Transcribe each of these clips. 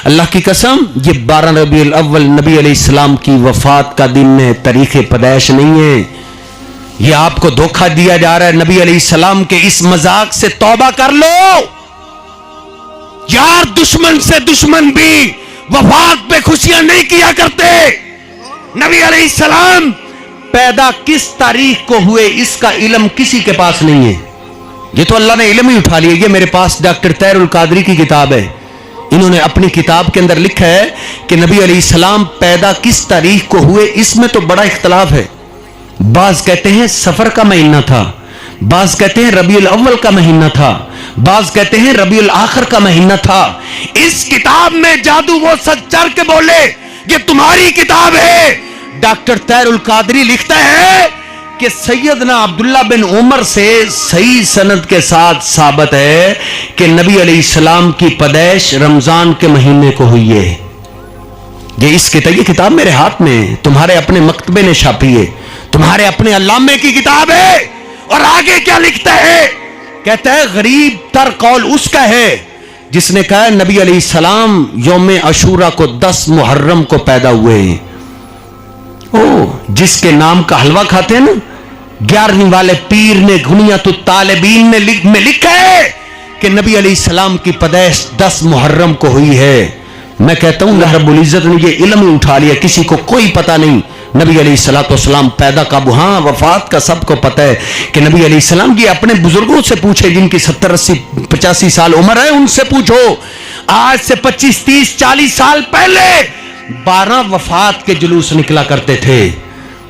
اللہ کی قسم یہ 12 ربیع الاول نبی علیہ السلام کی وفات کا دن ہے، تاریخ پیدائش نہیں ہے۔ یہ آپ کو دھوکہ دیا جا رہا ہے۔ نبی علیہ السلام کے اس مذاق سے توبہ کر لو یار، دشمن سے دشمن بھی وفات پہ خوشیاں نہیں کیا کرتے۔ نبی علیہ السلام پیدا کس تاریخ کو ہوئے اس کا علم کسی کے پاس نہیں ہے، یہ تو اللہ نے علم ہی اٹھا لیا۔ یہ میرے پاس ڈاکٹر طاہر القادری کی کتاب ہے، انہوں نے اپنی کتاب کے اندر لکھا ہے کہ نبی علیہ السلام پیدا کس تاریخ کو ہوئے، اس میں تو بڑا اختلاف ہے۔ بعض کہتے ہیں سفر کا مہینہ تھا، بعض کہتے ہیں ربیع الاول کا مہینہ تھا، بعض کہتے ہیں ربیع الاخر کا مہینہ تھا۔ اس کتاب میں جادو وہ سچ چر کے بولے یہ تمہاری کتاب ہے۔ ڈاکٹر طاہر القادری لکھتا ہے کہ سیدنا عبداللہ بن عمر سے صحیح سند کے ساتھ ثابت ہے کہ نبی علیہ السلام کی پیدائش رمضان کے مہینے کو ہوئی ہے۔ یہ کتاب میرے ہاتھ میں ہے، تمہارے اپنے مکتبے نے چھاپی ہے، تمہارے اپنے علامے کی کتاب ہے۔ اور آگے کیا لکھتا ہے؟ کہتا ہے غریب تر قول اس کا ہے جس نے کہا نبی علیہ السلام یوم عاشورہ کو 10 محرم کو پیدا ہوئے ہیں۔ جس کے نام کا حلوہ کھاتے ہیں نا، 11ویں والے پیر نے غنیۃ الطالبین میں لکھا ہے کہ نبی علیہ السلام کی پیدائش 10 محرم کو ہوئی ہے۔ میں کہتا ہوں اللہ رب العزت نے یہ علم ہی اٹھا لیا، کسی کو کوئی پتہ نہیں نبی علیہ السلام پیدا کب۔ ہاں وفات کا سب کو پتہ ہے کہ نبی علیہ السلام یہ اپنے بزرگوں سے پوچھے جن کی 70 80 85 سال عمر ہے، ان سے پوچھو۔ آج سے 25 30 40 سال پہلے 12 وفات کے جلوس نکلا کرتے تھے۔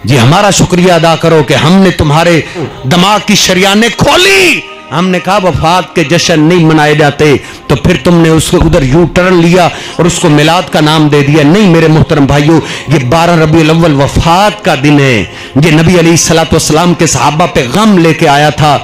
جی ہمارا شکریہ ادا کرو کہ ہم نے تمہارے دماغ کی شریانیں کھولی۔ ہم نے کہا وفات کے جشن نہیں منائے جاتے، تو پھر تم نے اس کو ادھر یو ٹرن لیا اور اس کو میلاد کا نام دے دیا۔ نہیں میرے محترم بھائیو، یہ 12 ربیع الاول وفات کا دن ہے۔ یہ نبی علیہ السلام کے صحابہ پہ غم لے کے آیا تھا۔